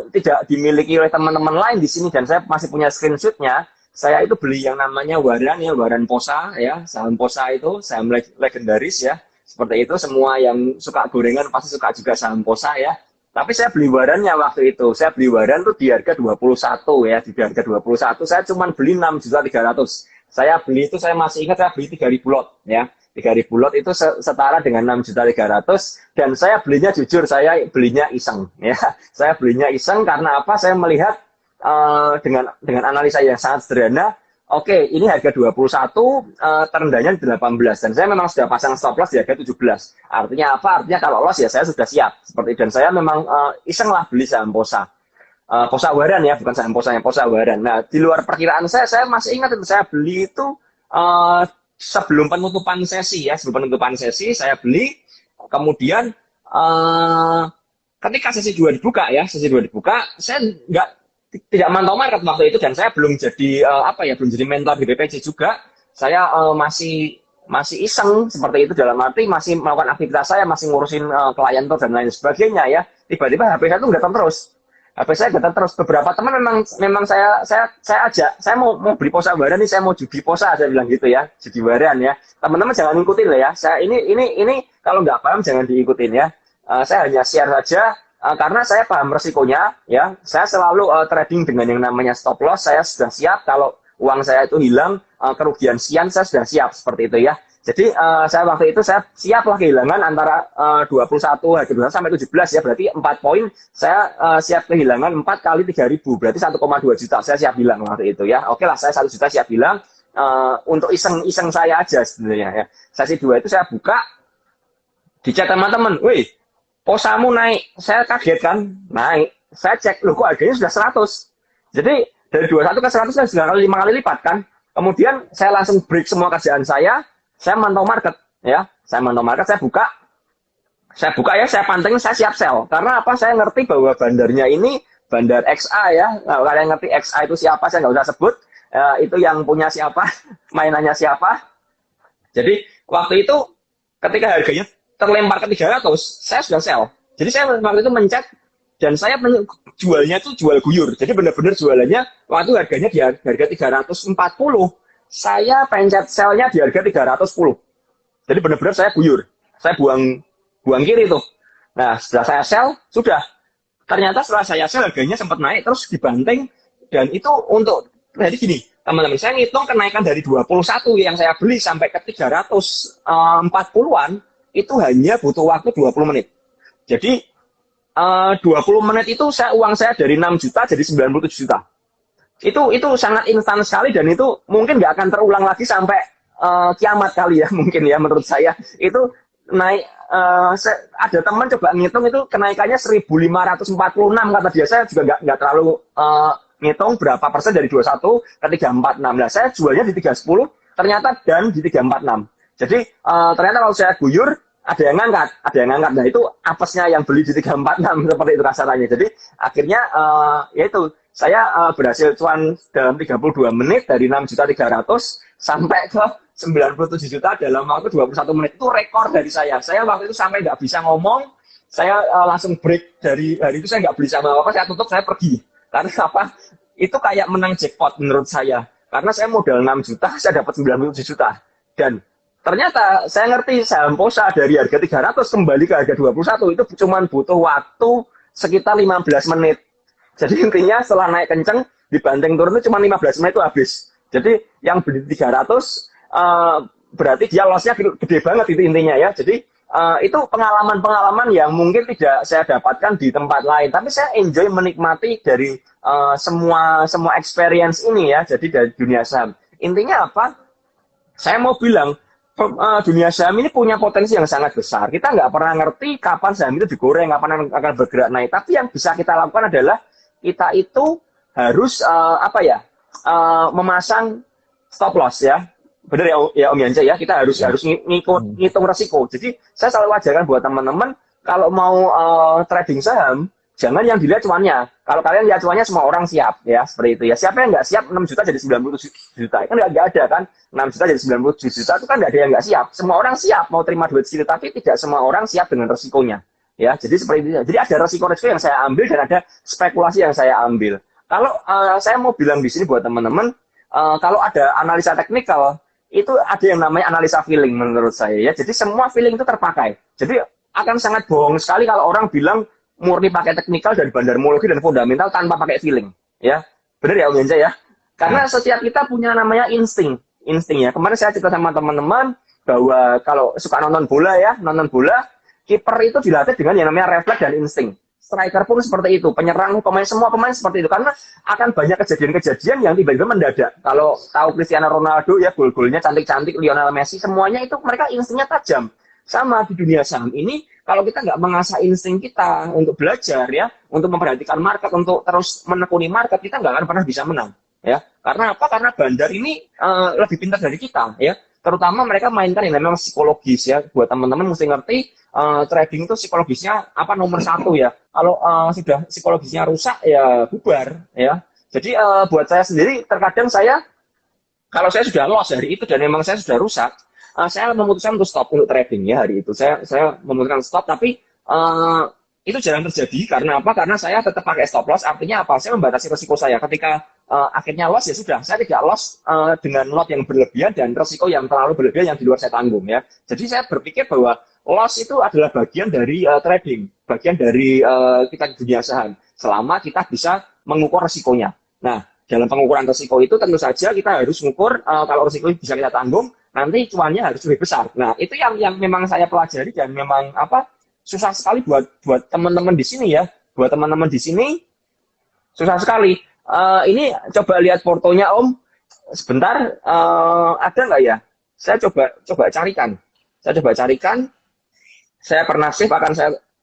tidak dimiliki oleh teman-teman lain di sini, dan saya masih punya screenshotnya. Saya itu beli yang namanya Waran ya, Waran Posa ya, saham Posa itu saham legendaris ya. Seperti itu, semua yang suka gorengan pasti suka juga saham Posa ya. Tapi saya beli warannya waktu itu. Saya beli waran tuh di harga 21 ya, di harga 21 saya cuma beli 6.300.000. Saya beli itu, saya masih ingat saya beli 3.000 lot ya. 3.000 lot itu setara dengan 6.300.000, dan saya belinya jujur, saya belinya iseng ya. Saya belinya iseng karena apa? Saya melihat dengan analisa yang sangat sederhana. Oke, ini harga 21, terendahnya 18, dan saya memang sudah pasang stop loss di harga 17. Artinya apa? Artinya kalau loss ya saya sudah siap. Seperti, dan saya memang iseng lah beli saham Posa. Posa Waran ya, bukan saham Posa, yang Posa Waran. Nah, di luar perkiraan saya masih ingat itu saya beli itu sebelum penutupan sesi ya, sebelum penutupan sesi saya beli. Kemudian ketika sesi 2 dibuka ya, sesi 2 dibuka, saya tidak mantau market waktu itu, dan saya belum jadi belum jadi mentor di BPC juga. Saya masih iseng seperti itu, dalam arti masih melakukan aktivitas, saya masih ngurusin klien dan lain sebagainya ya. Tiba-tiba HP saya tuh gatal terus. HP saya gatal terus. Beberapa teman memang saya ajak, saya mau beli Posa Waran nih, saya mau judi Posa, saya bilang gitu ya, judi Waran ya. Teman-teman jangan ngikutin lah ya. Saya ini kalau nggak paham jangan diikutin ya. Saya hanya share saja. Karena saya paham resikonya ya, saya selalu trading dengan yang namanya stop loss. Saya sudah siap kalau uang saya itu hilang, kerugian sekian saya sudah siap, seperti itu ya. Jadi saya waktu itu saya siap lah kehilangan antara 21 harga 21 sampai 17 ya, berarti 4 poin saya siap kehilangan 4 kali 3.000, berarti 1,2 juta saya siap bilang waktu itu ya. Oke lah, saya 1 juta siap bilang untuk iseng saya aja sebenarnya ya. Sesi 2 itu saya buka, dicek teman-teman, wih, Posamu naik. Saya kaget kan, naik. Saya cek, loh kok harganya sudah 100. Jadi dari 21 ke 100 saya sudah 5 kali lipat kan. Kemudian saya langsung break semua kerjaan saya mantau market ya. Saya mantau market, saya buka ya, saya pantengin, saya siap sell. Karena apa? Saya ngerti bahwa bandarnya ini bandar XA ya. Nah, kalian ngerti XA itu siapa, saya nggak usah sebut. Itu yang punya siapa, mainannya siapa. Jadi waktu itu ketika harganya terlempar ke 300, saya sudah sell. Jadi saya waktu itu mencet, dan saya jualnya itu jual guyur. Jadi benar-benar jualannya waktu harganya di harga 340, saya pencet sellnya di harga 310. Jadi benar-benar saya guyur. Saya buang kiri tuh. Nah, setelah saya sell, sudah. Ternyata setelah saya sell harganya sempat naik terus dibanting, dan itu untuk jadi gini, teman-teman, saya ngitung kenaikan dari 21 yang saya beli sampai ke 340-an itu hanya butuh waktu 20 menit. Jadi 20 menit itu uang saya dari 6 juta jadi 97 juta. Itu sangat instan sekali, dan itu mungkin nggak akan terulang lagi sampai kiamat kali ya mungkin ya menurut saya itu naik ada teman coba ngitung itu kenaikannya 1546 kata dia. Saya juga nggak terlalu ngitung berapa persen dari 21 ke 346. Nah, saya jualnya di 310 ternyata dan di 346. Jadi ternyata kalau saya guyur ada yang ngangkat, ada yang ngangkat. Nah, itu apesnya yang beli di 346 seperti itu kasarannya. Jadi akhirnya ya itu saya berhasil cuan dalam 32 menit dari 6.300.000 sampai ke 97 juta dalam waktu 21 menit. Itu rekor dari saya. Saya waktu itu sampai nggak bisa ngomong, saya langsung break dari hari itu, saya nggak beli sama apa, saya tutup, saya pergi. Karena apa? Itu kayak menang jackpot menurut saya. Karena saya modal 6 juta, saya dapat 97 juta. Dan ternyata saya ngerti saham Posa dari harga 300 kembali ke harga 21 itu cuma butuh waktu sekitar 15 menit. Jadi intinya setelah naik kenceng, dibanting turun itu cuma 15 menit itu habis. Jadi yang beli 300 berarti dia loss-nya gede banget itu intinya ya. Jadi itu pengalaman-pengalaman yang mungkin tidak saya dapatkan di tempat lain, tapi saya enjoy menikmati dari semua experience ini ya. Jadi dari dunia saham. Intinya apa? Saya mau bilang dunia saham ini punya potensi yang sangat besar. Kita nggak pernah ngerti kapan saham itu digoreng, kapan akan bergerak naik. Tapi yang bisa kita lakukan adalah kita itu harus memasang stop loss ya. Benar ya Om Yance ya, kita harus ngitung resiko. Jadi saya selalu ajarkan buat teman-teman kalau mau trading saham, jangan yang dilihat cuannya. Kalau kalian lihat cuannya, semua orang siap ya, seperti itu ya. Siapa yang nggak siap 6 juta jadi 97 juta? Kan nggak ada kan? 6 juta jadi 97 juta itu kan nggak ada yang nggak siap. Semua orang siap mau terima duit segitu, tapi tidak semua orang siap dengan resikonya. Ya, jadi seperti itu. Jadi ada resiko-resiko yang saya ambil dan ada spekulasi yang saya ambil. Kalau saya mau bilang di sini buat teman-teman, kalau ada analisa teknikal, itu ada yang namanya analisa feeling menurut saya ya. Jadi semua feeling itu terpakai. Jadi akan sangat bohong sekali kalau orang bilang murni pakai teknikal dan bandarmologi dan fundamental tanpa pakai feeling. Ya, benar ya Om Yanja ya. Karena setiap kita punya namanya insting ya. Kemarin saya cerita sama teman-teman bahwa kalau suka nonton bola, kiper itu dilatih dengan yang namanya refleks dan insting. Striker pun seperti itu, penyerang, semua pemain seperti itu. Karena akan banyak kejadian-kejadian yang tiba-tiba mendadak. Kalau tahu Cristiano Ronaldo ya, gol-golnya cantik-cantik, Lionel Messi, semuanya itu mereka instingnya tajam. Sama di dunia saham ini, kalau kita nggak mengasah insting kita untuk belajar ya, untuk memperhatikan market, untuk terus menekuni market, kita nggak akan pernah bisa menang. Ya, karena apa? Karena bandar ini lebih pintar dari kita ya. Terutama mereka mainkan yang namanya psikologis ya. Buat teman-teman mesti ngerti trading itu psikologisnya apa nomor satu ya. Kalau sudah psikologisnya rusak ya bubar ya. Jadi buat saya sendiri terkadang kalau saya sudah loss hari itu dan memang saya sudah rusak, saya memutuskan untuk stop untuk trading ya hari itu. Saya memutuskan stop, tapi itu jarang terjadi. Karena apa? Karena saya tetap pakai stop loss. Artinya apa? Saya membatasi risiko saya. Ketika akhirnya loss ya sudah, saya tidak loss dengan lot yang berlebihan dan risiko yang terlalu berlebihan yang di luar saya tanggung ya. Jadi saya berpikir bahwa loss itu adalah bagian dari trading, bagian dari kita di dunia saham. Selama kita bisa mengukur risikonya. Nah, dalam pengukuran risiko itu tentu saja kita harus mengukur kalau risiko bisa kita tanggung, nanti cuannya harus lebih besar. Nah, itu yang memang saya pelajari dan memang susah sekali buat teman-teman di sini ya. Buat teman-teman di sini susah sekali. Ini coba lihat portonya Om. Sebentar, ada nggak ya? Saya coba carikan. Saya pernah save, akan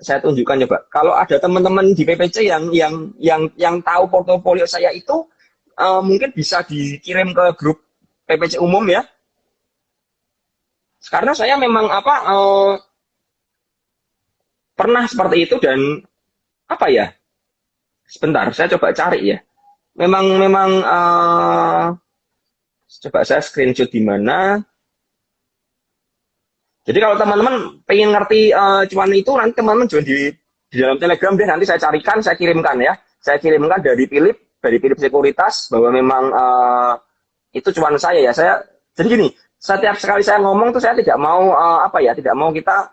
saya tunjukkan coba. Kalau ada teman-teman di PPC yang tahu portofolio saya itu, mungkin bisa dikirim ke grup PPC umum ya. Karena saya memang pernah seperti itu dan sebentar, saya coba cari ya. Memang coba saya screenshot di mana. Jadi kalau teman-teman pengen ngerti cuan itu, nanti teman-teman join di dalam Telegram deh, nanti saya carikan, saya kirimkan ya. Saya kirimkan dari Philip Sekuritas bahwa memang itu cuan saya ya. Jadi gini, setiap sekali saya ngomong tuh saya tidak mau tidak mau kita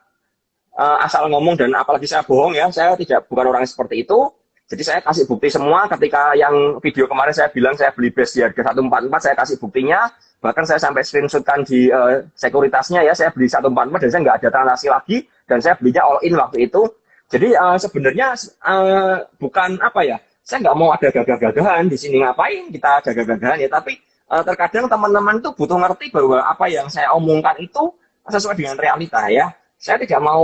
asal ngomong dan apalagi saya bohong ya. Saya bukan orang seperti itu. Jadi saya kasih bukti semua. Ketika yang video kemarin saya bilang saya beli base di harga 144, saya kasih buktinya. Bahkan saya sampai screenshotkan di sekuritasnya ya. Saya beli 144 dan saya nggak ada transaksi lagi. Dan saya belinya all in waktu itu. Jadi sebenarnya bukan saya nggak mau ada gagah-gagahan di sini, ngapain kita gagah-gagahan ya. Tapi terkadang teman-teman tuh butuh ngerti bahwa apa yang saya omongkan itu sesuai dengan realita ya. Saya tidak mau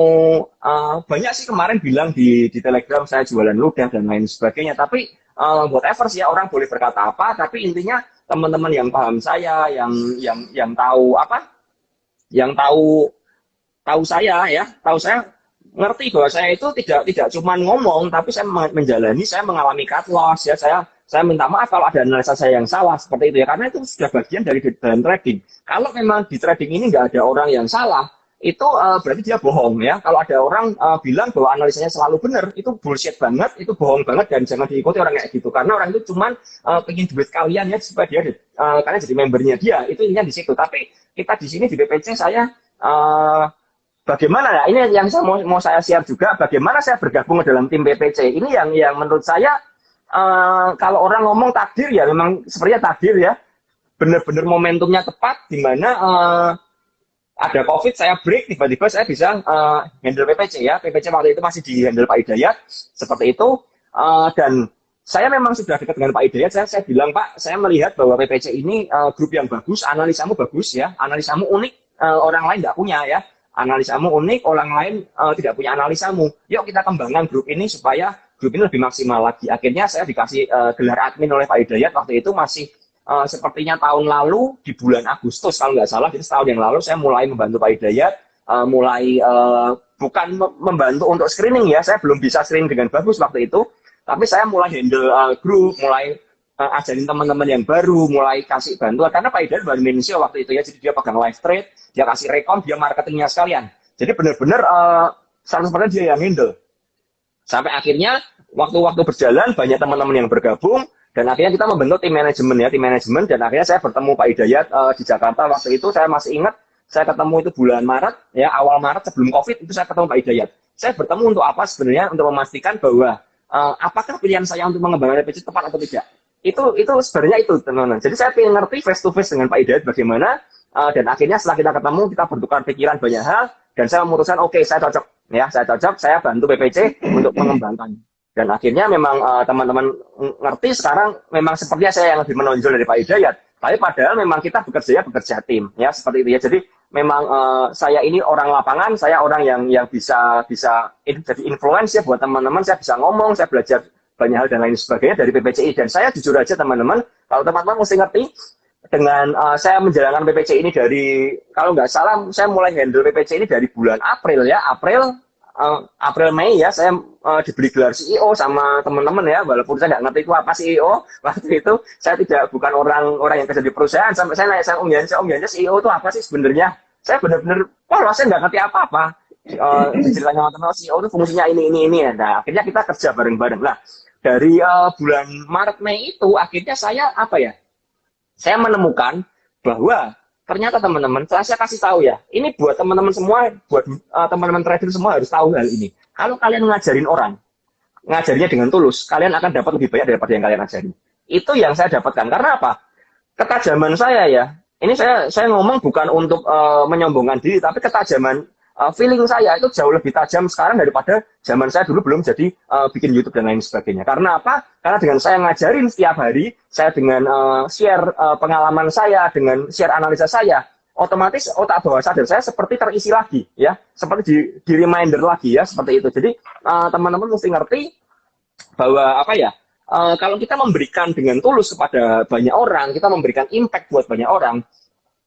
banyak sih kemarin bilang di Telegram saya jualan ludah dan lain sebagainya. Tapi whatever sih ya, orang boleh berkata apa. Tapi intinya teman-teman yang paham saya, yang tahu apa, yang tahu saya ya, tahu saya ngerti bahwa saya itu tidak cuma ngomong, tapi saya menjalani, saya mengalami cut loss ya, saya minta maaf kalau ada analisa saya yang salah seperti itu ya, karena itu sudah bagian dari dalam trading. Kalau memang di trading ini nggak ada orang yang salah, itu berarti dia bohong ya. Kalau ada orang bilang bahwa analisanya selalu benar, itu bullshit banget, itu bohong banget, dan jangan diikuti orang kayak gitu, karena orang itu cuma pengen duit kalian ya supaya dia kalian jadi membernya dia, itu intinya di situ. Tapi kita di sini di BPC saya bagaimana ya, ini yang saya mau saya share juga, bagaimana saya bergabung ke dalam tim BPC ini yang menurut saya kalau orang ngomong takdir ya memang sepertinya takdir ya, benar-benar momentumnya tepat di mana ada COVID, saya break, tiba-tiba saya bisa handle PPC ya. PPC waktu itu masih di handle Pak Hidayat seperti itu, dan saya memang sudah dekat dengan Pak Hidayat. Saya bilang, Pak, saya melihat bahwa PPC ini grup yang bagus, analisamu bagus ya, analisamu unik, orang lain tidak punya ya, analisamu unik, orang lain tidak punya analisamu. Yuk kita kembangkan grup ini supaya grup ini lebih maksimal lagi. Akhirnya saya dikasih gelar admin oleh Pak Hidayat waktu itu, masih sepertinya tahun lalu di bulan Agustus kalau nggak salah, jadi setahun yang lalu saya mulai membantu Pak Hidayat, mulai bukan membantu untuk screening ya, saya belum bisa screening dengan bagus waktu itu, tapi saya mulai handle grup, mulai ajarin teman-teman yang baru, mulai kasih bantuan, karena Pak Hidayat baru Indonesia waktu itu ya, jadi dia pegang live trade, dia kasih rekom, dia marketingnya sekalian, jadi benar-benar 100% dia yang handle. Sampai akhirnya waktu-waktu berjalan banyak teman-teman yang bergabung, dan akhirnya kita membentuk tim manajemen, dan akhirnya saya bertemu Pak Hidayat di Jakarta waktu itu. Saya masih ingat, saya ketemu itu bulan Maret ya, awal Maret sebelum COVID itu saya ketemu Pak Hidayat. Saya bertemu untuk apa sebenarnya? Untuk memastikan bahwa apakah pilihan saya untuk mengembangkan PPC tepat atau tidak. Itu sebenarnya itu teman-teman. Jadi saya ingin ngerti face to face dengan Pak Hidayat bagaimana, dan akhirnya setelah kita ketemu, kita bertukar pikiran banyak hal, dan saya memutuskan oke, saya cocok ya, saya bantu PPC untuk mengembangkan. Dan akhirnya memang teman-teman ngerti sekarang memang sepertinya saya yang lebih menonjol dari Pak Hidayat. Tapi padahal memang kita bekerja tim ya, seperti itu ya. Jadi memang saya ini orang lapangan, saya orang yang bisa jadi influence ya buat teman-teman. Saya bisa ngomong, saya belajar banyak hal dan lain sebagainya dari PPCI. Dan saya jujur aja teman-teman, kalau teman-teman mesti ngerti, dengan saya menjalankan PPC ini dari, kalau nggak salah saya mulai handle PPC ini dari bulan April ya, April Mei ya, saya diberi gelar CEO sama teman-teman ya, walaupun saya nggak ngerti itu apa CEO waktu itu. Saya bukan orang yang kerja di perusahaan. Sampai saya nanya sama Om Yanja, CEO itu apa sih sebenarnya? Saya benar-benar saya nggak ngerti apa-apa. Ceritanya sama teman, CEO itu fungsinya ini ya. Nah akhirnya kita kerja bareng-bareng. Nah dari bulan Maret Mei itu akhirnya saya saya menemukan bahwa ternyata teman-teman, saya kasih tahu ya, ini buat teman-teman semua, buat teman-teman trader semua harus tahu hal ini. Kalau kalian ngajarin orang, ngajarinya dengan tulus, kalian akan dapat lebih banyak daripada yang kalian ajari. Itu yang saya dapatkan. Karena apa? Ketajaman saya ya, ini saya ngomong bukan untuk menyombongkan diri, tapi ketajaman feeling saya itu jauh lebih tajam sekarang daripada zaman saya dulu belum jadi bikin YouTube dan lain sebagainya. Karena apa? Karena dengan saya ngajarin setiap hari, saya dengan share pengalaman saya, dengan share analisa saya, otomatis otak bawah sadar saya seperti terisi lagi, ya, seperti di reminder lagi ya, seperti itu. Jadi teman-teman mesti ngerti bahwa kalau kita memberikan dengan tulus kepada banyak orang, kita memberikan impact buat banyak orang.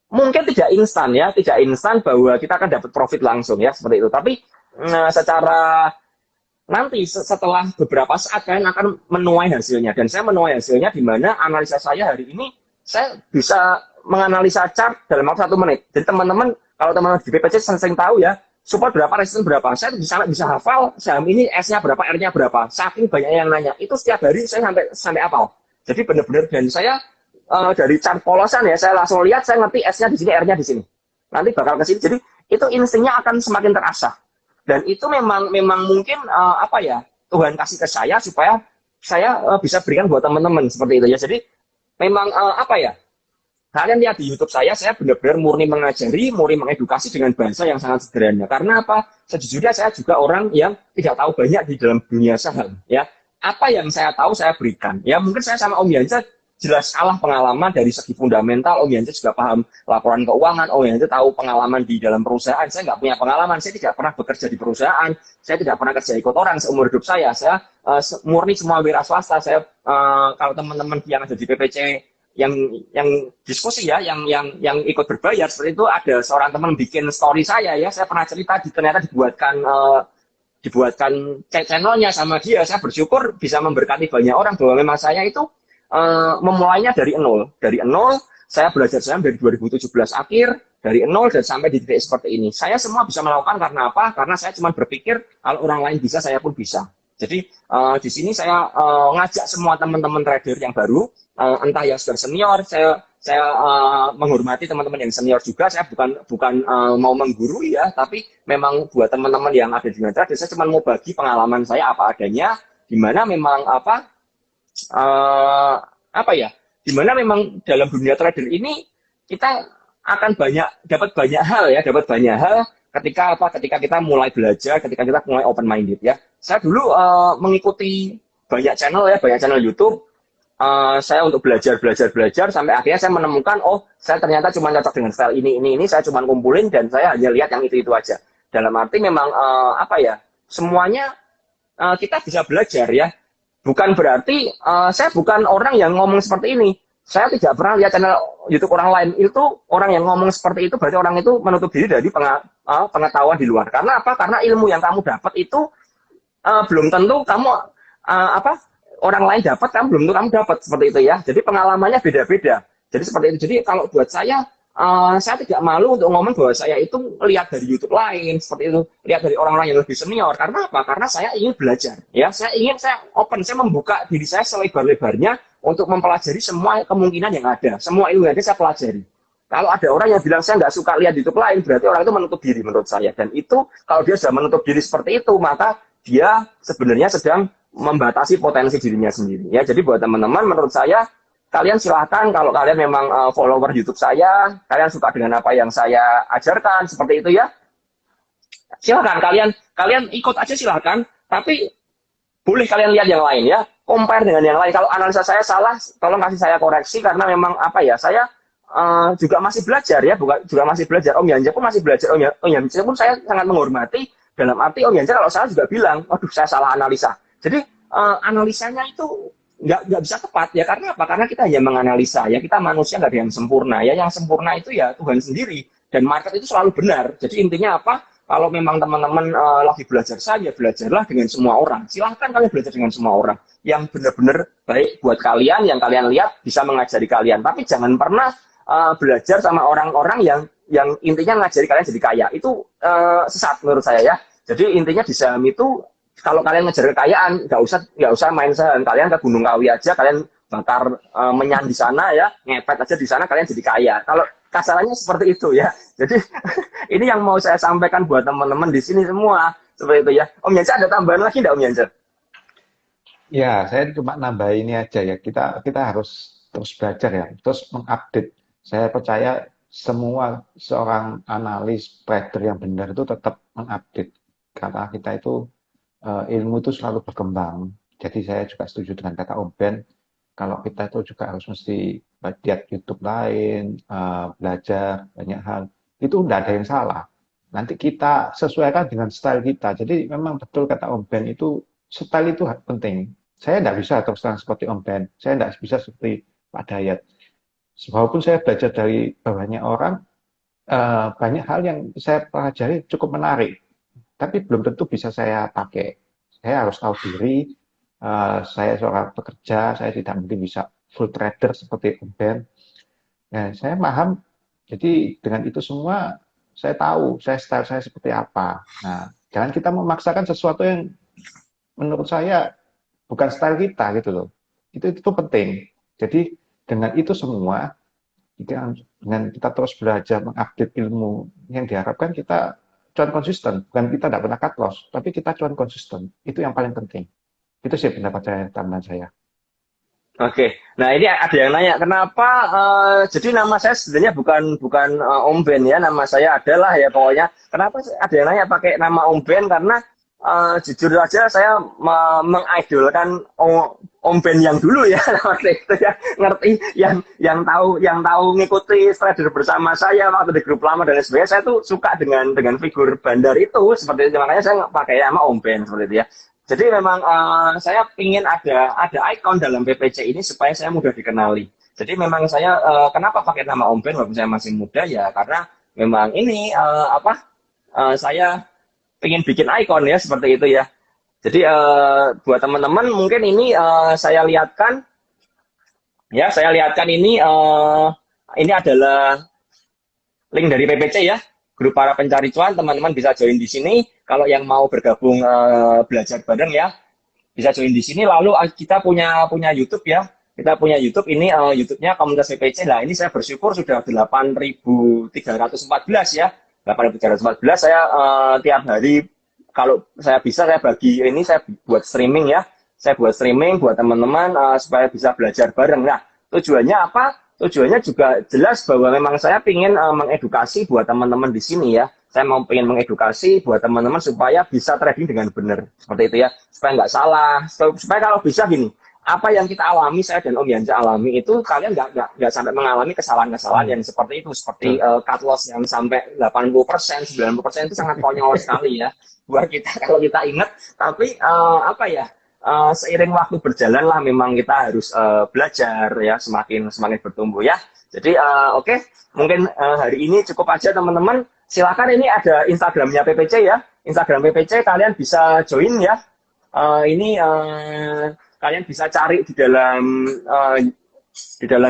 Mungkin tidak instan bahwa kita akan dapat profit langsung ya, seperti itu. Tapi secara nanti setelah beberapa saat kalian akan menuai hasilnya. Dan saya menuai hasilnya di mana analisa saya hari ini, saya bisa menganalisa chart dalam waktu 1 menit. Jadi teman-teman, kalau teman-teman di PPC sering tahu ya, support berapa, resisten berapa. Saya bisa hafal saham ini S-nya berapa, R-nya berapa. Saking banyak yang nanya. Itu setiap hari saya sampai hafal. Jadi benar-benar, dan saya dari chart polosan ya, saya langsung lihat, saya ngerti S-nya di sini, R-nya di sini. Nanti bakal ke sini. Jadi itu instingnya akan semakin terasah. Dan itu memang mungkin Tuhan kasih ke saya supaya saya bisa berikan buat teman-teman seperti itu ya. Jadi memang kalian lihat di YouTube saya benar-benar murni mengajari, murni mengedukasi dengan bahasa yang sangat sederhana. Karena apa? Sejujurnya saya juga orang yang tidak tahu banyak di dalam dunia saham ya. Apa yang saya tahu saya berikan. Ya mungkin saya sama Om Yansa jelas kalah pengalaman dari segi fundamental. Om Yance juga paham laporan keuangan, Om Yance tahu pengalaman di dalam perusahaan. Saya nggak punya pengalaman, saya tidak pernah bekerja di perusahaan, saya tidak pernah kerja ikut orang seumur hidup saya murni semua wira swasta. Kalau teman-teman yang ada di PPC yang diskusi ya, yang ikut berbayar seperti itu, ada seorang teman bikin story saya pernah cerita ternyata dibuatkan channelnya sama dia. Saya bersyukur bisa memberkati banyak orang bahwa memang saya itu memulainya dari nol. Saya belajar saham dari 2017 akhir, dari nol dan sampai di titik seperti ini. Saya semua bisa melakukan karena apa? Karena saya cuma berpikir kalau orang lain bisa, saya pun bisa. Jadi di sini saya ngajak semua teman-teman trader yang baru, entah yang sudah senior, saya menghormati teman-teman yang senior juga. Saya bukan mau menggurui ya, tapi memang buat teman-teman yang ada di dunia trader, saya cuma mau bagi pengalaman saya apa adanya, di mana memang dimana memang dalam dunia trader ini kita akan dapat banyak hal ketika kita mulai belajar, ketika kita mulai open minded ya. Saya dulu mengikuti banyak channel YouTube. Saya untuk belajar sampai akhirnya saya menemukan saya ternyata cuma cocok dengan style ini saya cuma kumpulin dan saya hanya lihat yang itu aja. Dalam arti memang semuanya kita bisa belajar ya. Bukan berarti saya bukan orang yang ngomong seperti ini. Saya tidak pernah lihat channel YouTube orang lain itu orang yang ngomong seperti itu berarti orang itu menutup diri dari pengetahuan di luar. Karena apa? Karena ilmu yang kamu dapat itu belum tentu kamu orang lain dapat, kamu belum tentu kamu dapat seperti itu ya. Jadi pengalamannya beda-beda. Jadi seperti itu. Jadi kalau buat saya tidak malu untuk ngomong bahwa saya itu lihat dari YouTube lain seperti itu, lihat dari orang-orang yang lebih senior. Karena apa? Karena saya ingin belajar. Ya, saya open, saya membuka diri saya selebar-lebarnya untuk mempelajari semua kemungkinan yang ada, semua ilmu yang ada saya pelajari. Kalau ada orang yang bilang saya nggak suka lihat YouTube lain, berarti orang itu menutup diri menurut saya. Dan itu kalau dia sudah menutup diri seperti itu, maka dia sebenarnya sedang membatasi potensi dirinya sendiri. Ya, jadi buat teman-teman, menurut saya kalian silahkan kalau kalian memang follower YouTube saya, kalian suka dengan apa yang saya ajarkan seperti itu ya. Silahkan kalian ikut aja silahkan, tapi boleh kalian lihat yang lain ya, compare dengan yang lain. Kalau analisa saya salah, tolong kasih saya koreksi karena memang saya juga masih belajar ya, juga masih belajar. Om Yance pun masih belajar. Om Yance pun saya sangat menghormati. Dalam arti Om Yance kalau salah juga bilang, aduh saya salah analisa. Jadi analisanya itu nggak bisa tepat ya. Karena apa? Karena kita hanya menganalisa ya. Kita manusia nggak ada yang sempurna ya. Yang sempurna itu ya Tuhan sendiri. Dan market itu selalu benar. Jadi intinya apa? Kalau memang teman-teman lagi belajar saja, belajarlah dengan semua orang. Silahkan kalian belajar dengan semua orang. Yang benar-benar baik buat kalian, yang kalian lihat bisa mengajari kalian. Tapi jangan pernah belajar sama orang-orang yang intinya ngajari kalian jadi kaya. Itu sesat menurut saya ya. Jadi intinya di saham itu kalau kalian ngejar kekayaan, nggak usah main saham. Kalian ke Gunung Kawi aja, kalian bakar menyan di sana ya, ngepet aja di sana, kalian jadi kaya. Kalau kasarannya seperti itu ya. Jadi ini yang mau saya sampaikan buat teman-teman di sini semua seperti itu ya. Om Yance ada tambahan lagi nggak Om Yance? Ya, saya cuma nambah ini aja ya. Kita harus terus belajar ya, terus mengupdate. Saya percaya semua seorang analis trader yang benar itu tetap mengupdate. Karena kita itu ilmu itu selalu berkembang. Jadi saya juga setuju dengan kata Om Ben. Kalau kita itu juga harus mesti lihat YouTube lain, belajar banyak hal. Itu tidak ada yang salah. Nanti kita sesuaikan dengan style kita. Jadi memang betul kata Om Ben itu, style itu penting. Saya tidak bisa terus terang seperti Om Ben. Saya tidak bisa seperti Pak Dayat. Walaupun saya belajar dari banyak orang, banyak hal yang saya pelajari cukup menarik. Tapi belum tentu bisa saya pakai. Saya harus tahu diri, saya seorang pekerja, saya tidak mungkin bisa full trader seperti Om Ben. Nah, saya paham, jadi dengan itu semua, saya tahu, style saya seperti apa. Nah, jangan kita memaksakan sesuatu yang menurut saya bukan style kita gitu loh. Itu penting. Jadi dengan itu semua, dengan kita terus belajar mengupdate ilmu yang diharapkan kita cuan konsisten. Bukan kita tidak pernah cut loss, tapi kita cuan konsisten. Itu yang paling penting. Itu sih pendapat saya, tambahan saya. Oke, nah ini ada yang nanya kenapa? Jadi nama saya sebenarnya bukan Om Ben ya, nama saya adalah ya pokoknya. Kenapa ada yang nanya pakai nama Om Ben? Karena jujur saja saya mengidolkan Om Ben yang dulu ya waktu itu ya, ngerti yang tahu ngikuti trader bersama saya waktu di grup lama dan sebagainya. Saya tuh suka dengan figur Bandar itu seperti itu, makanya saya pakai nama Om Ben seperti itu ya. Jadi memang saya ingin ada ikon dalam PPC ini supaya saya mudah dikenali. Jadi memang saya kenapa pakai nama Om Ben waktu saya masih muda ya, karena memang ini saya ingin bikin ikon ya seperti itu ya. Jadi buat teman-teman mungkin ini saya lihatkan ya, saya lihatkan ini adalah link dari PPC ya, grup para pencari cuan. Teman-teman bisa join di sini. Kalau yang mau bergabung belajar bareng ya, bisa join di sini. Lalu kita punya YouTube ya. Kita punya YouTube ini YouTube-nya komunitas PPC. Nah, ini saya bersyukur sudah 8.314 ya. 8.314 saya tiap hari kalau saya bisa saya bagi ini, saya buat streaming ya. Saya buat streaming buat teman-teman supaya bisa belajar bareng. Nah, tujuannya apa? Tujuannya juga jelas bahwa memang saya ingin mengedukasi buat teman-teman di sini ya. Saya mau pengen mengedukasi buat teman-teman supaya bisa trading dengan benar. Seperti itu ya. Supaya nggak salah. Supaya kalau bisa gini, apa yang kita alami, saya dan Om Yanja alami itu, kalian nggak sampai mengalami kesalahan-kesalahan yang seperti itu. Seperti cut loss yang sampai 80%, 90% itu sangat konyol sekali ya. Buat kita kalau kita ingat. Tapi seiring waktu berjalan lah memang kita harus belajar ya, semakin bertumbuh ya. Jadi oke. Mungkin hari ini cukup aja teman-teman. Silakan, ini ada Instagramnya PPC ya. Instagram PPC kalian bisa join ya. Kalian bisa cari di dalam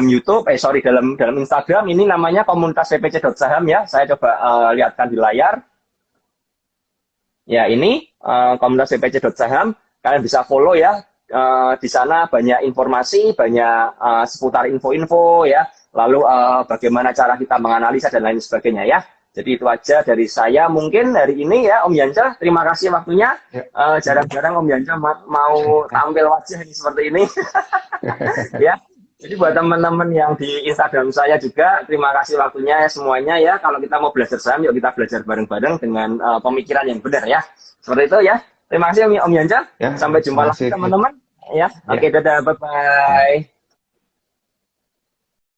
YouTube, dalam Instagram. Ini namanya komunitas ppc.saham ya. Saya coba lihatkan di layar. Ya, ini komunitas ppc.saham. Kalian bisa follow ya. Di sana banyak informasi, banyak seputar info-info ya. Lalu bagaimana cara kita menganalisa dan lain sebagainya ya. Jadi itu aja dari saya mungkin hari ini ya, Om Yanja. Terima kasih waktunya. Jarang-jarang Om Yanja mau tampil wajah ini seperti ini. Ya. Jadi buat teman-teman yang di Instagram saya juga, terima kasih waktunya ya semuanya ya. Kalau kita mau belajar saham, yuk kita belajar bareng-bareng dengan pemikiran yang benar ya. Seperti itu ya. Terima kasih Om Yanja. Sampai jumpa lagi teman-teman. Ya. Oke, dadah, bye-bye.